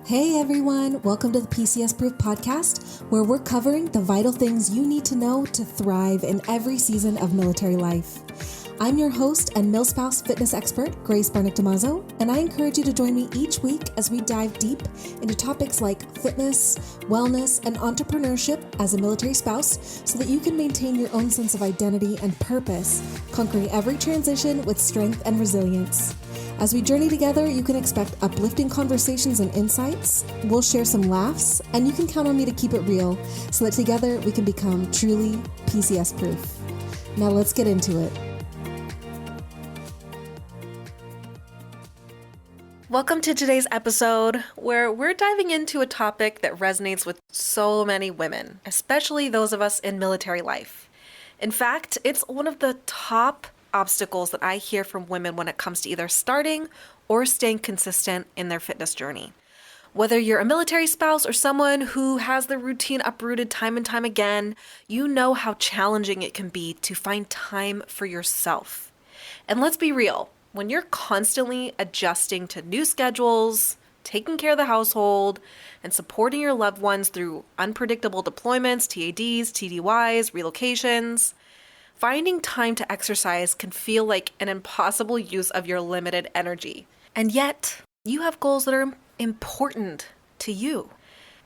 Hey everyone, welcome to the PCS-Proof Podcast, where we're covering the vital things you need to know to thrive in every season of military life. I'm your host and milspouse fitness expert, Grace Barnick-Damazo, and I encourage you to join me each week as we dive deep into topics like fitness, wellness, and entrepreneurship as a military spouse so that you can maintain your own sense of identity and purpose, conquering every transition with strength and resilience. As we journey together, you can expect uplifting conversations and insights. We'll share some laughs, and you can count on me to keep it real so that together we can become truly PCS-proof. Now let's get into it. Welcome to today's episode, where we're diving into a topic that resonates with so many women, especially those of us in military life. In fact, it's one of the top obstacles that I hear from women when it comes to either starting or staying consistent in their fitness journey. Whether you're a military spouse or someone who has their routine uprooted time and time again, you know how challenging it can be to find time for yourself. And let's be real, when you're constantly adjusting to new schedules, taking care of the household, and supporting your loved ones through unpredictable deployments, TADs, TDYs, relocations, finding time to exercise can feel like an impossible use of your limited energy. And yet, you have goals that are important to you.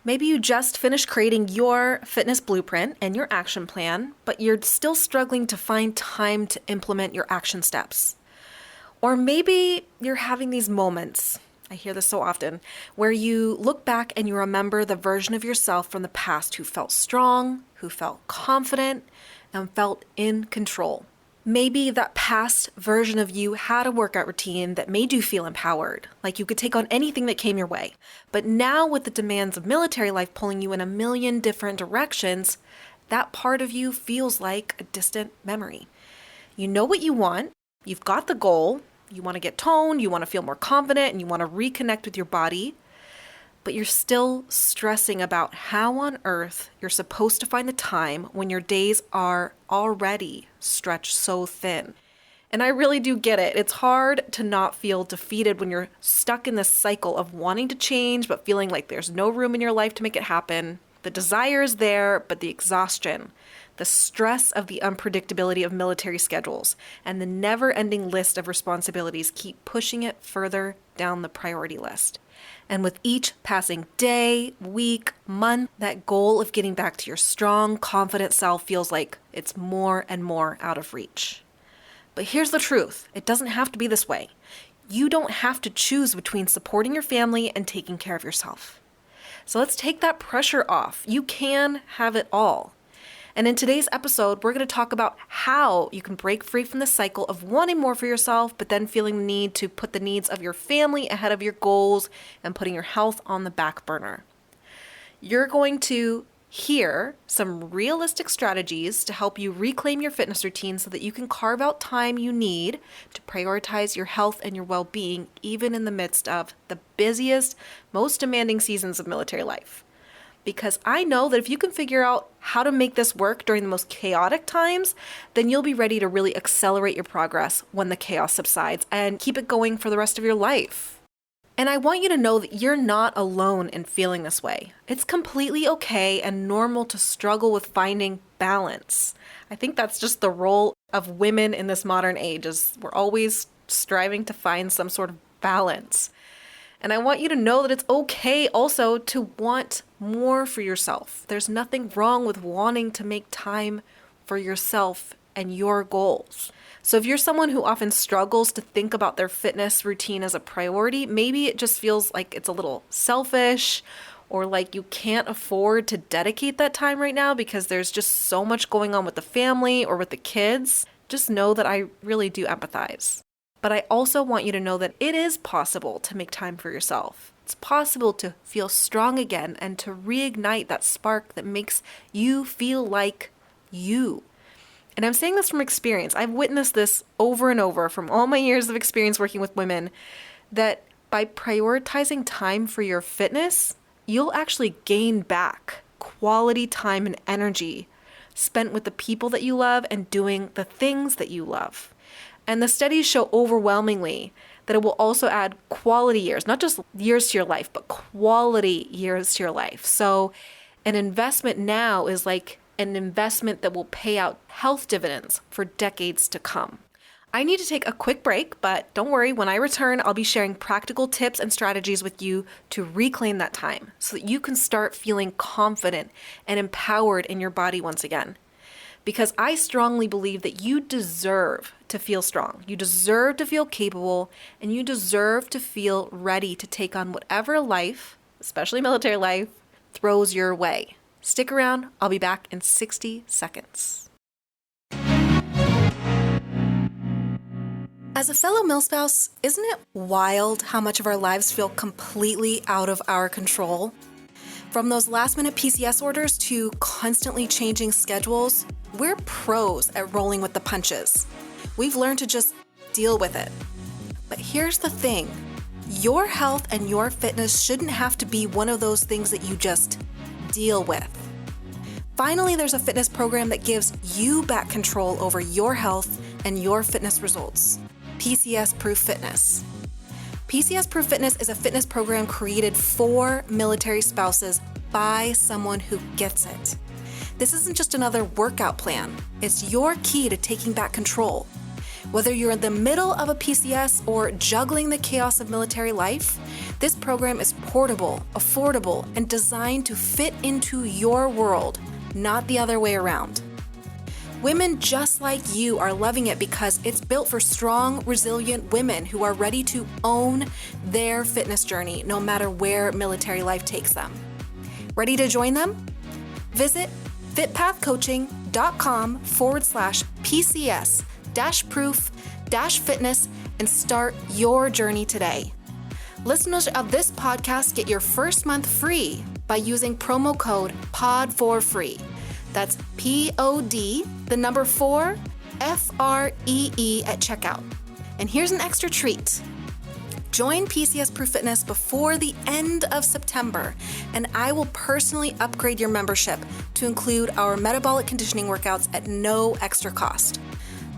Maybe you just finished creating your fitness blueprint and your action plan, but you're still struggling to find time to implement your action steps. Or maybe you're having these moments, I hear this so often, where you look back and you remember the version of yourself from the past who felt strong, who felt confident, and felt in control. Maybe that past version of you had a workout routine that made you feel empowered, like you could take on anything that came your way. But now with the demands of military life pulling you in a million different directions, that part of you feels like a distant memory. You know what you want, you've got the goal, you want to get toned, you want to feel more confident, and you want to reconnect with your body, but you're still stressing about how on earth you're supposed to find the time when your days are already stretched so thin. And I really do get it. It's hard to not feel defeated when you're stuck in this cycle of wanting to change, but feeling like there's no room in your life to make it happen. The desire is there, but the exhaustion, the stress of the unpredictability of military schedules, and the never-ending list of responsibilities keep pushing it further down the priority list. And with each passing day, week, month, that goal of getting back to your strong, confident self feels like it's more and more out of reach. But here's the truth. It doesn't have to be this way. You don't have to choose between supporting your family and taking care of yourself. So let's take that pressure off. You can have it all. And in today's episode, we're going to talk about how you can break free from the cycle of wanting more for yourself, but then feeling the need to put the needs of your family ahead of your goals and putting your health on the back burner. You're going to hear some realistic strategies to help you reclaim your fitness routine so that you can carve out time you need to prioritize your health and your well-being, even in the midst of the busiest, most demanding seasons of military life. Because I know that if you can figure out how to make this work during the most chaotic times, then you'll be ready to really accelerate your progress when the chaos subsides and keep it going for the rest of your life. And I want you to know that you're not alone in feeling this way. It's completely okay and normal to struggle with finding balance. I think that's just the role of women in this modern age, is we're always striving to find some sort of balance. And I want you to know that it's okay also to want more for yourself. There's nothing wrong with wanting to make time for yourself and your goals. So if you're someone who often struggles to think about their fitness routine as a priority, maybe it just feels like it's a little selfish or like you can't afford to dedicate that time right now because there's just so much going on with the family or with the kids, just know that I really do empathize. But I also want you to know that it is possible to make time for yourself. It's possible to feel strong again and to reignite that spark that makes you feel like you. And I'm saying this from experience. I've witnessed this over and over from all my years of experience working with women, that by prioritizing time for your fitness, you'll actually gain back quality time and energy spent with the people that you love and doing the things that you love. And the studies show overwhelmingly that it will also add quality years, not just years to your life, but quality years to your life. So an investment now is like an investment that will pay out health dividends for decades to come. I need to take a quick break, but don't worry, when I return, I'll be sharing practical tips and strategies with you to reclaim that time so that you can start feeling confident and empowered in your body once again. Because I strongly believe that you deserve to feel strong, you deserve to feel capable, and you deserve to feel ready to take on whatever life, especially military life, throws your way. Stick around, I'll be back in 60 seconds. As a fellow milspouse, isn't it wild how much of our lives feel completely out of our control? From those last-minute PCS orders to constantly changing schedules, we're pros at rolling with the punches. We've learned to just deal with it. But here's the thing. Your health and your fitness shouldn't have to be one of those things that you just deal with. Finally, there's a fitness program that gives you back control over your health and your fitness results. PCS-Proof Fitness. PCS-Proof Fitness is a fitness program created for military spouses by someone who gets it. This isn't just another workout plan. It's your key to taking back control. Whether you're in the middle of a PCS or juggling the chaos of military life, this program is portable, affordable, and designed to fit into your world, not the other way around. Women just like you are loving it because it's built for strong, resilient women who are ready to own their fitness journey no matter where military life takes them. Ready to join them? Visit fitpathcoaching.com/PCS-proof-fitness and start your journey today. Listeners of this podcast get your first month free by using promo code POD4FREE. That's POD, the number 4, FREE at checkout. And here's an extra treat. Join PCS-Proof Fitness before the end of September, and I will personally upgrade your membership to include our metabolic conditioning workouts at no extra cost.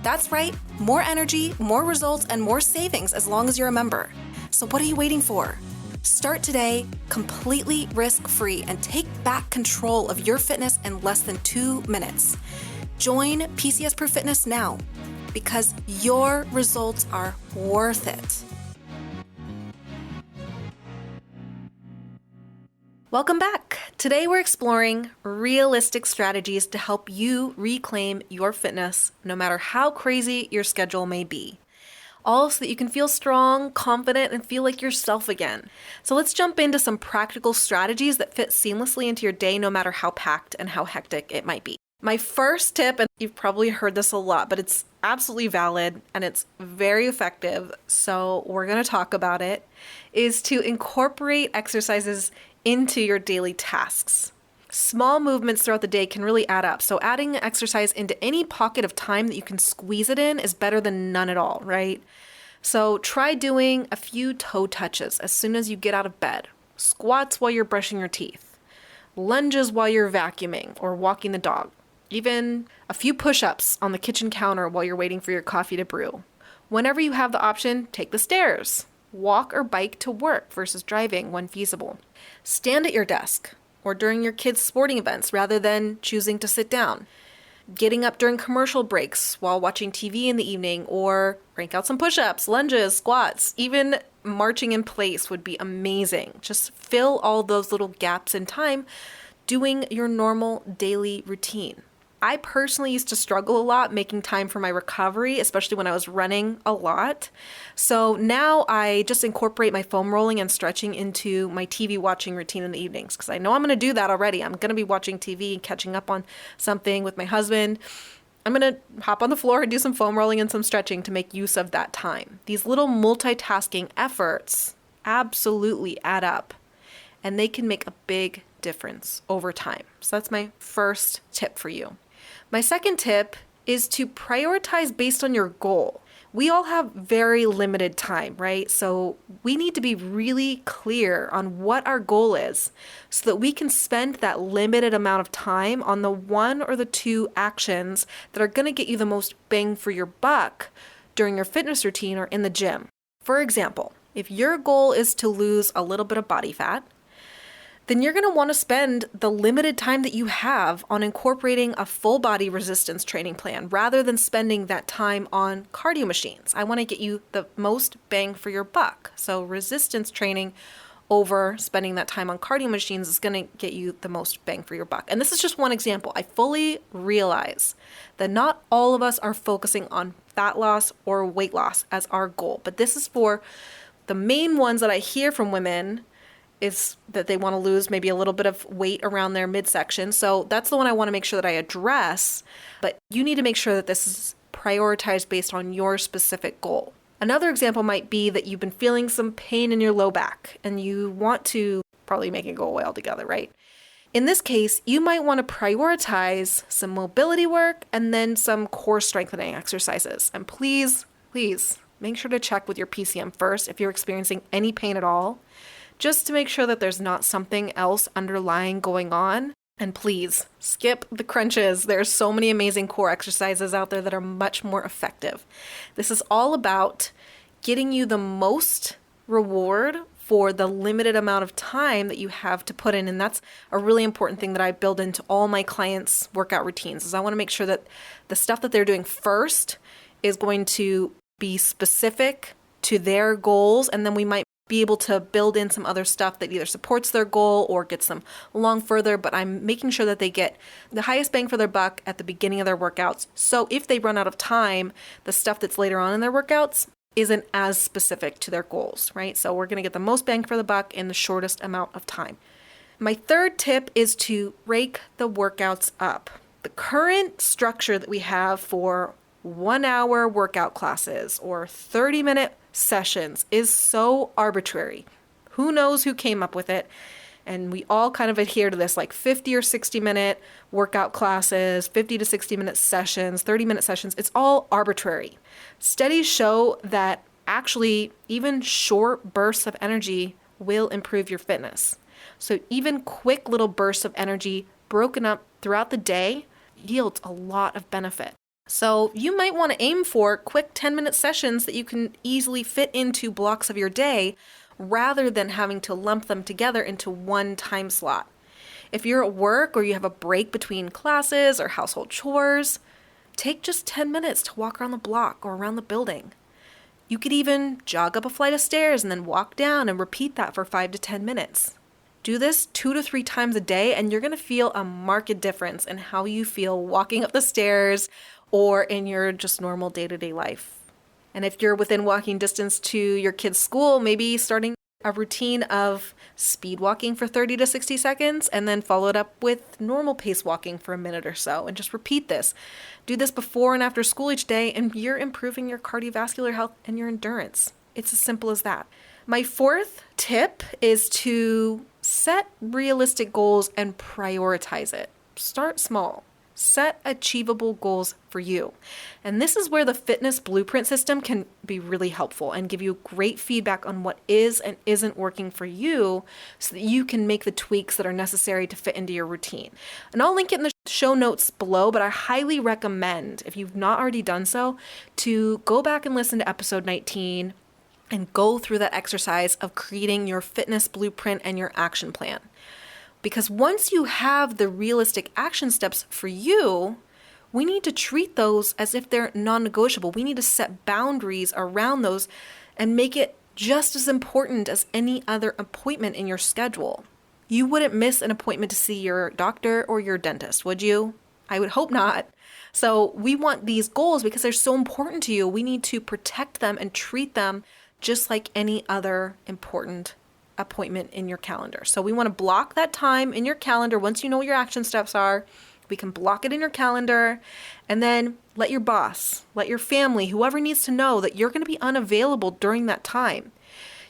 That's right, more energy, more results, and more savings as long as you're a member. So what are you waiting for? Start today completely risk-free and take back control of your fitness in less than 2 minutes. Join PCS-Proof Fitness now because your results are worth it. Welcome back. Today we're exploring realistic strategies to help you reclaim your fitness no matter how crazy your schedule may be. All so that you can feel strong, confident, and feel like yourself again. So let's jump into some practical strategies that fit seamlessly into your day no matter how packed and how hectic it might be. My first tip, and you've probably heard this a lot, but it's absolutely valid and it's very effective, so we're going to talk about it, is to incorporate exercises into your daily tasks. Small movements throughout the day can really add up. So adding exercise into any pocket of time that you can squeeze it in is better than none at all, right? So try doing a few toe touches as soon as you get out of bed. Squats while you're brushing your teeth. Lunges while you're vacuuming or walking the dog. Even a few push-ups on the kitchen counter while you're waiting for your coffee to brew. Whenever you have the option, take the stairs. Walk or bike to work versus driving when feasible. Stand at your desk or during your kids' sporting events rather than choosing to sit down. Getting up during commercial breaks while watching TV in the evening, or crank out some push-ups, lunges, squats. Even marching in place would be amazing. Just fill all those little gaps in time doing your normal daily routine. I personally used to struggle a lot making time for my recovery, especially when I was running a lot. So now I just incorporate my foam rolling and stretching into my TV watching routine in the evenings because I know I'm going to do that already. I'm going to be watching TV and catching up on something with my husband. I'm going to hop on the floor and do some foam rolling and some stretching to make use of that time. These little multitasking efforts absolutely add up, and they can make a big difference over time. So that's my first tip for you. My second tip is to prioritize based on your goal. We all have very limited time, right? So we need to be really clear on what our goal is so that we can spend that limited amount of time on the one or the two actions that are going to get you the most bang for your buck during your fitness routine or in the gym. For example, if your goal is to lose a little bit of body fat, then you're going to want to spend the limited time that you have on incorporating a full body resistance training plan rather than spending that time on cardio machines. I want to get you the most bang for your buck. So resistance training over spending that time on cardio machines is going to get you the most bang for your buck. And this is just one example. I fully realize that not all of us are focusing on fat loss or weight loss as our goal, but this is for the main ones that I hear from women is that they want to lose maybe a little bit of weight around their midsection. So that's the one I want to make sure that I address, but you need to make sure that this is prioritized based on your specific goal. Another example might be that you've been feeling some pain in your low back and you want to probably make it go away altogether, right? In this case, you might want to prioritize some mobility work and then some core strengthening exercises. And please make sure to check with your PCM first if you're experiencing any pain at all, just to make sure that there's not something else underlying going on. And please skip the crunches. There's so many amazing core exercises out there that are much more effective. This is all about getting you the most reward for the limited amount of time that you have to put in. And that's a really important thing that I build into all my clients' workout routines, is I want to make sure that the stuff that they're doing first is going to be specific to their goals. And then we might be able to build in some other stuff that either supports their goal or gets them along further, but I'm making sure that they get the highest bang for their buck at the beginning of their workouts. So if they run out of time, the stuff that's later on in their workouts isn't as specific to their goals, right? So we're going to get the most bang for the buck in the shortest amount of time. My third tip is to break the workouts up. The current structure that we have for 1 hour workout classes or 30-minute sessions is so arbitrary. Who knows who came up with it? And we all kind of adhere to this, like 50 or 60-minute workout classes, 50 to 60-minute sessions, 30-minute sessions. It's all arbitrary. Studies show that actually even short bursts of energy will improve your fitness. So even quick little bursts of energy broken up throughout the day yields a lot of benefit. So you might want to aim for quick 10-minute sessions that you can easily fit into blocks of your day rather than having to lump them together into one time slot. If you're at work or you have a break between classes or household chores, take just 10 minutes to walk around the block or around the building. You could even jog up a flight of stairs and then walk down and repeat that for 5 to 10 minutes. Do this 2 to 3 times a day and you're going to feel a marked difference in how you feel walking up the stairs or in your just normal day-to-day life. And if you're within walking distance to your kid's school, maybe starting a routine of speed walking for 30 to 60 seconds and then follow it up with normal pace walking for a minute or so and just repeat this. Do this before and after school each day and you're improving your cardiovascular health and your endurance. It's as simple as that. My fourth tip is to set realistic goals and prioritize it. Start small. Set achievable goals for you. And this is where the fitness blueprint system can be really helpful and give you great feedback on what is and isn't working for you so that you can make the tweaks that are necessary to fit into your routine. And I'll link it in the show notes below, but I highly recommend, if you've not already done so, to go back and listen to episode 19 and go through that exercise of creating your fitness blueprint and your action plan. Because once you have the realistic action steps for you, we need to treat those as if they're non-negotiable. We need to set boundaries around those and make it just as important as any other appointment in your schedule. You wouldn't miss an appointment to see your doctor or your dentist, would you? I would hope not. So we want these goals because they're so important to you. We need to protect them and treat them just like any other important appointment in your calendar. So we want to block that time in your calendar. Once you know what your action steps are, we can block it in your calendar and then let your boss, let your family, whoever needs to know that you're going to be unavailable during that time.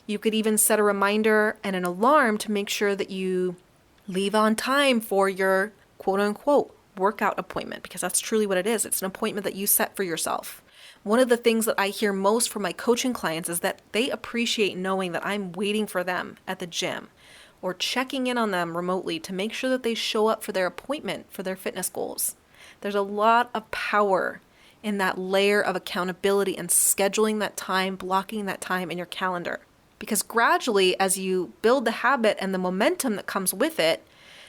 You could even set a reminder and an alarm to make sure that you leave on time for your quote unquote workout appointment, because that's truly what it is. It's an appointment that you set for yourself. One of the things that I hear most from my coaching clients is that they appreciate knowing that I'm waiting for them at the gym or checking in on them remotely to make sure that they show up for their appointment for their fitness goals. There's a lot of power in that layer of accountability and scheduling that time, blocking that time in your calendar. Because gradually, as you build the habit and the momentum that comes with it,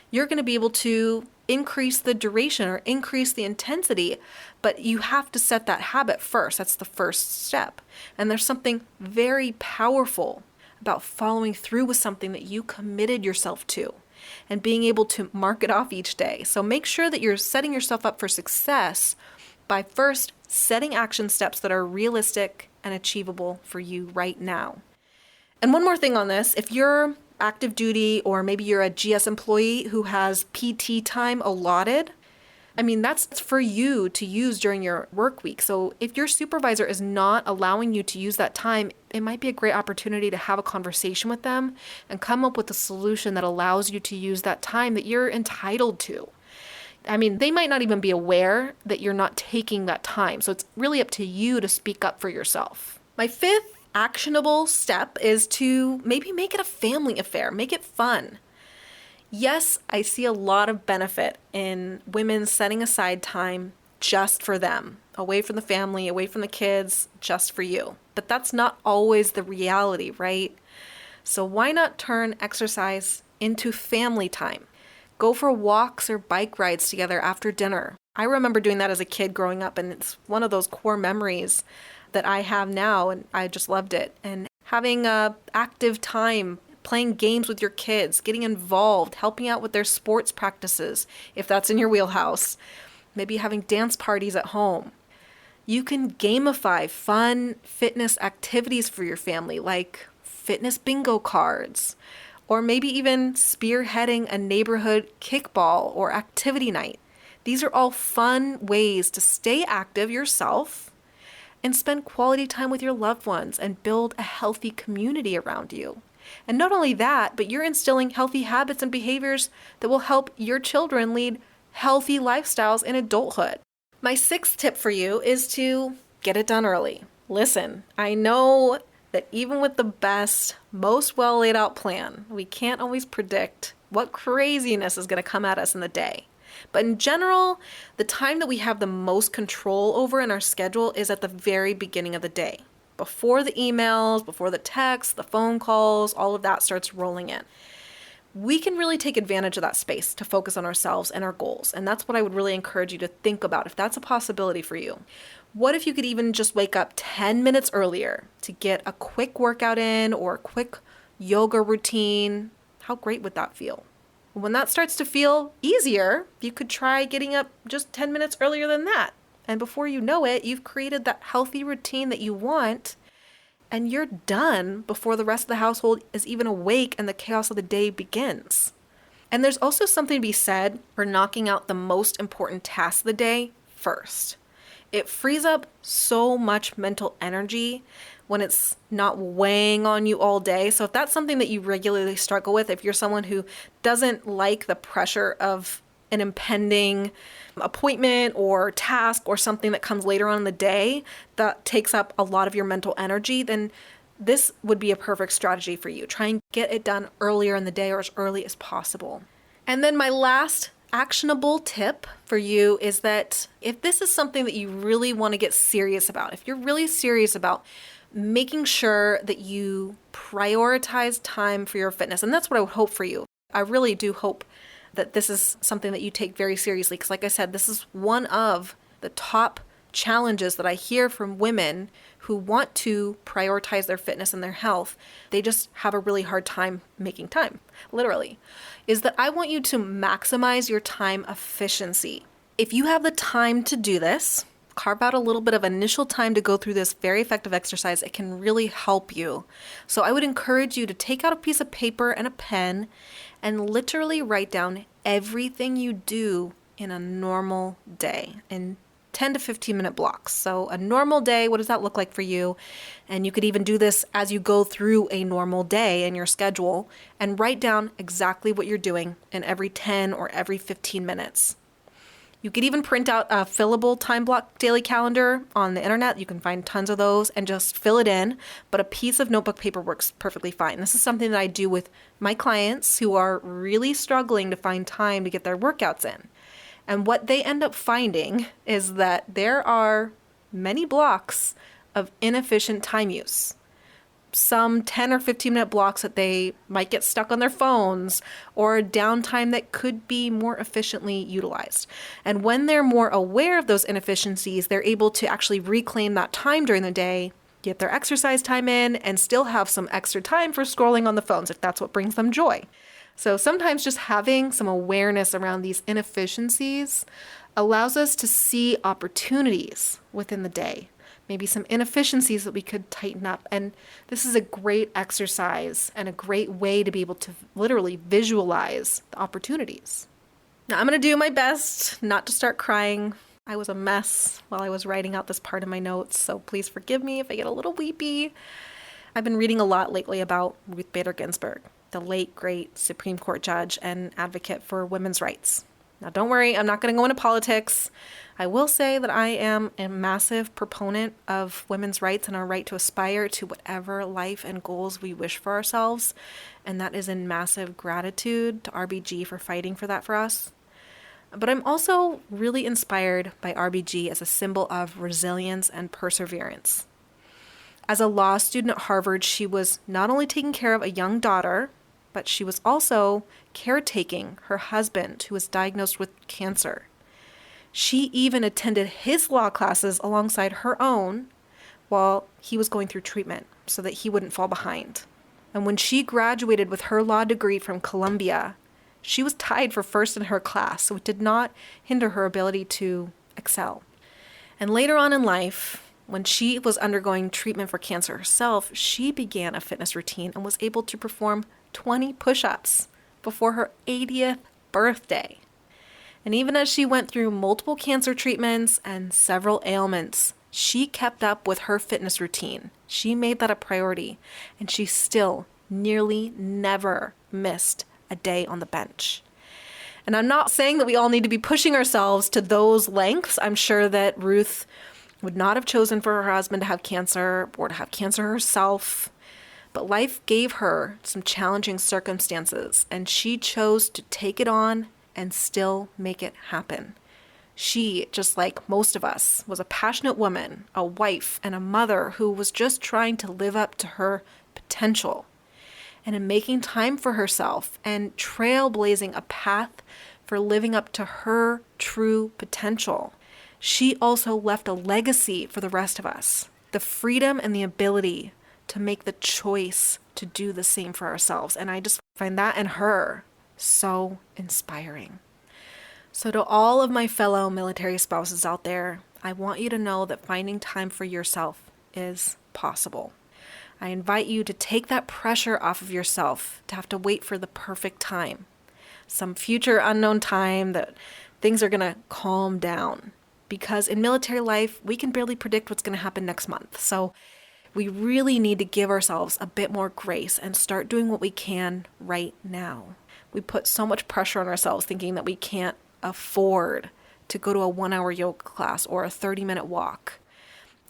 you're going to be able to increase the duration or increase the intensity, but you have to set that habit first. That's the first step. And there's something very powerful about following through with something that you committed yourself to and being able to mark it off each day. So make sure that you're setting yourself up for success by first setting action steps that are realistic and achievable for you right now. And one more thing on this, if you're active duty or maybe you're a GS employee who has PT time allotted, that's for you to use during your work week. So if your supervisor is not allowing you to use that time, it might be a great opportunity to have a conversation with them and come up with a solution that allows you to use that time that you're entitled to. They might not even be aware that you're not taking that time. So it's really up to you to speak up for yourself. My fifth actionable step is to maybe make it a family affair, make it fun. Yes, I see a lot of benefit in women setting aside time just for them, away from the family, away from the kids, just for you. But that's not always the reality, right? So why not turn exercise into family time? Go for walks or bike rides together after dinner. I remember doing that as a kid growing up, and it's one of those core memories that I have now, and I just loved it. And having a active time, playing games with your kids, getting involved, helping out with their sports practices, if that's in your wheelhouse, maybe having dance parties at home. You can gamify fun fitness activities for your family, like fitness bingo cards, or maybe even spearheading a neighborhood kickball or activity night. These are all fun ways to stay active yourself and spend quality time with your loved ones and build a healthy community around you. And not only that, but you're instilling healthy habits and behaviors that will help your children lead healthy lifestyles in adulthood. My sixth tip for you is to get it done early. Listen, I know that even with the best, most well laid out plan, we can't always predict what craziness is going to come at us in the day. But in general, the time that we have the most control over in our schedule is at the very beginning of the day. Before the emails, before the texts, the phone calls, all of that starts rolling in. We can really take advantage of that space to focus on ourselves and our goals. And that's what I would really encourage you to think about if that's a possibility for you. What if you could even just wake up 10 minutes earlier to get a quick workout in or a quick yoga routine? How great would that feel? When that starts to feel easier, you could try getting up just 10 minutes earlier than that. And before you know it, you've created that healthy routine that you want, and you're done before the rest of the household is even awake and the chaos of the day begins. And there's also something to be said for knocking out the most important tasks of the day first. It frees up so much mental energy when it's not weighing on you all day. So if that's something that you regularly struggle with, if you're someone who doesn't like the pressure of an impending appointment or task or something that comes later on in the day that takes up a lot of your mental energy, then this would be a perfect strategy for you. Try and get it done earlier in the day or as early as possible. And then my last actionable tip for you is that if this is something that you really want to get serious about, if you're really serious about making sure that you prioritize time for your fitness, and that's what I would hope for you. I really do hope that this is something that you take very seriously, because like I said, this is one of the top challenges that I hear from women who want to prioritize their fitness and their health. They just have a really hard time making time, literally, is that I want you to maximize your time efficiency. If you have the time to do this, carve out a little bit of initial time to go through this very effective exercise. It can really help you. So I would encourage you to take out a piece of paper and a pen and literally write down everything you do in a normal day in 10 to 15 minute blocks. So a normal day, what does that look like for you? And you could even do this as you go through a normal day in your schedule and write down exactly what you're doing in every 10 or every 15 minutes. You could even print out a fillable time block daily calendar on the internet. You can find tons of those and just fill it in, but a piece of notebook paper works perfectly fine. This is something that I do with my clients who are really struggling to find time to get their workouts in. And what they end up finding is that there are many blocks of inefficient time use. Some 10 or 15-minute blocks that they might get stuck on their phones, or downtime that could be more efficiently utilized. And when they're more aware of those inefficiencies, they're able to actually reclaim that time during the day, get their exercise time in, and still have some extra time for scrolling on the phones if that's what brings them joy. So sometimes just having some awareness around these inefficiencies allows us to see opportunities within the day, maybe some inefficiencies that we could tighten up. And this is a great exercise and a great way to be able to literally visualize the opportunities. Now, I'm going to do my best not to start crying. I was a mess while I was writing out this part of my notes, so please forgive me if I get a little weepy. I've been reading a lot lately about Ruth Bader Ginsburg, the late, great Supreme Court judge and advocate for women's rights. Now, don't worry, I'm not going to go into politics. I will say that I am a massive proponent of women's rights and our right to aspire to whatever life and goals we wish for ourselves. And that is in massive gratitude to RBG for fighting for that for us. But I'm also really inspired by RBG as a symbol of resilience and perseverance. As a law student at Harvard, she was not only taking care of a young daughter, but she was also caretaking her husband, who was diagnosed with cancer. She even attended his law classes alongside her own while he was going through treatment so that he wouldn't fall behind. And when she graduated with her law degree from Columbia, she was tied for first in her class, so it did not hinder her ability to excel. And later on in life, when she was undergoing treatment for cancer herself, she began a fitness routine and was able to perform 20 push-ups before her 80th birthday. And even as she went through multiple cancer treatments and several ailments, she kept up with her fitness routine. She made that a priority, and she still nearly never missed a day on the bench. And I'm not saying that we all need to be pushing ourselves to those lengths. I'm sure that Ruth would not have chosen for her husband to have cancer or to have cancer herself. But life gave her some challenging circumstances, and she chose to take it on and still make it happen. She, just like most of us, was a passionate woman, a wife, and a mother who was just trying to live up to her potential. And in making time for herself and trailblazing a path for living up to her true potential, she also left a legacy for the rest of us, the freedom and the ability to make the choice to do the same for ourselves. And I just find that in her so inspiring. So to all of my fellow military spouses out there, I want you to know that finding time for yourself is possible. I invite you to take that pressure off of yourself to have to wait for the perfect time, some future unknown time that things are going to calm down. Because in military life, we can barely predict what's going to happen next month. So we really need to give ourselves a bit more grace and start doing what we can right now. We put so much pressure on ourselves thinking that we can't afford to go to a 1-hour yoga class or a 30-minute walk.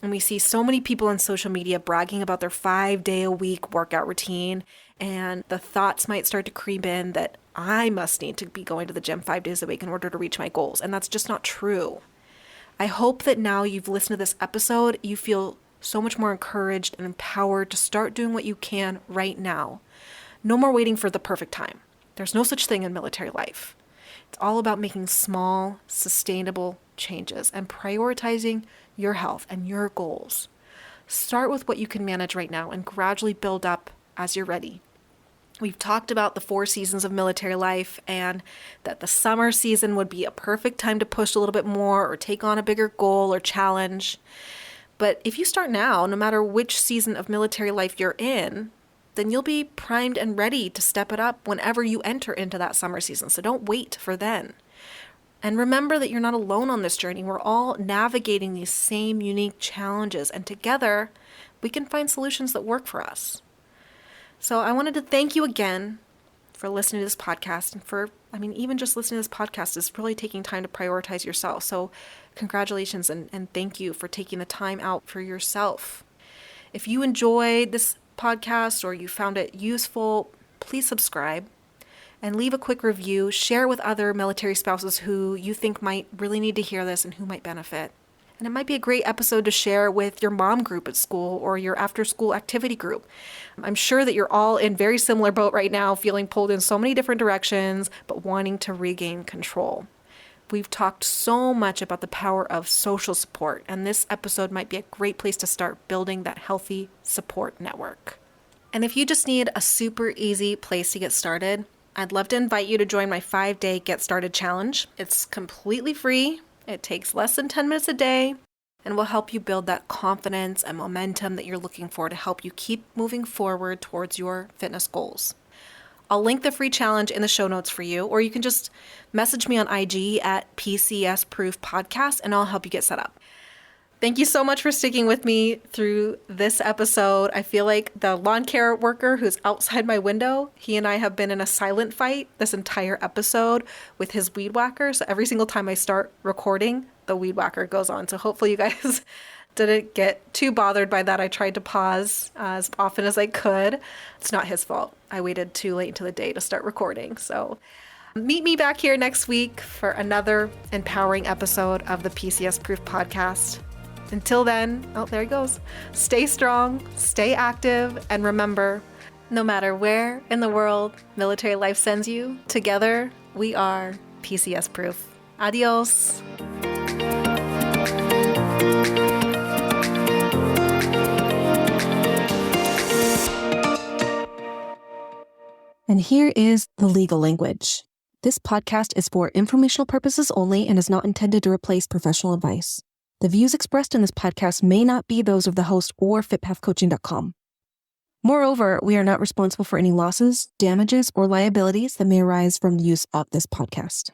And we see so many people on social media bragging about their 5-day-a-week workout routine, and the thoughts might start to creep in that I must need to be going to the gym 5 days a week in order to reach my goals. And that's just not true. I hope that now you've listened to this episode, you feel so much more encouraged and empowered to start doing what you can right now. No more waiting for the perfect time. There's no such thing in military life. It's all about making small, sustainable changes and prioritizing your health and your goals. Start with what you can manage right now and gradually build up as you're ready. We've talked about the 4 seasons of military life and that the summer season would be a perfect time to push a little bit more or take on a bigger goal or challenge. But if you start now, no matter which season of military life you're in, then you'll be primed and ready to step it up whenever you enter into that summer season. So don't wait for then. And remember that you're not alone on this journey. We're all navigating these same unique challenges, and together we can find solutions that work for us. So I wanted to thank you again for listening to this podcast, and even just listening to this podcast is really taking time to prioritize yourself. So congratulations and thank you for taking the time out for yourself. If you enjoyed this podcast or you found it useful, please subscribe and leave a quick review. Share with other military spouses who you think might really need to hear this and who might benefit. And it might be a great episode to share with your mom group at school or your after-school activity group. I'm sure that you're all in very similar boat right now, feeling pulled in so many different directions, but wanting to regain control. We've talked so much about the power of social support, and this episode might be a great place to start building that healthy support network. And if you just need a super easy place to get started, I'd love to invite you to join my 5-day Get Started Challenge. It's completely free. It takes less than 10 minutes a day and will help you build that confidence and momentum that you're looking for to help you keep moving forward towards your fitness goals. I'll link the free challenge in the show notes for you, or you can just message me on IG at PCS-Proof Podcast and I'll help you get set up. Thank you so much for sticking with me through this episode. I feel like the lawn care worker who's outside my window, he and I have been in a silent fight this entire episode with his weed whacker. So every single time I start recording, the weed whacker goes on. So hopefully you guys didn't get too bothered by that. I tried to pause as often as I could. It's not his fault. I waited too late into the day to start recording. So meet me back here next week for another empowering episode of the PCS-Proof Podcast. Until then, oh, there he goes. Stay strong, stay active, and remember, no matter where in the world military life sends you, together we are PCS-Proof. Adios. And here is the legal language. This podcast is for informational purposes only and is not intended to replace professional advice. The views expressed in this podcast may not be those of the host or fitpathcoaching.com. Moreover, we are not responsible for any losses, damages, or liabilities that may arise from the use of this podcast.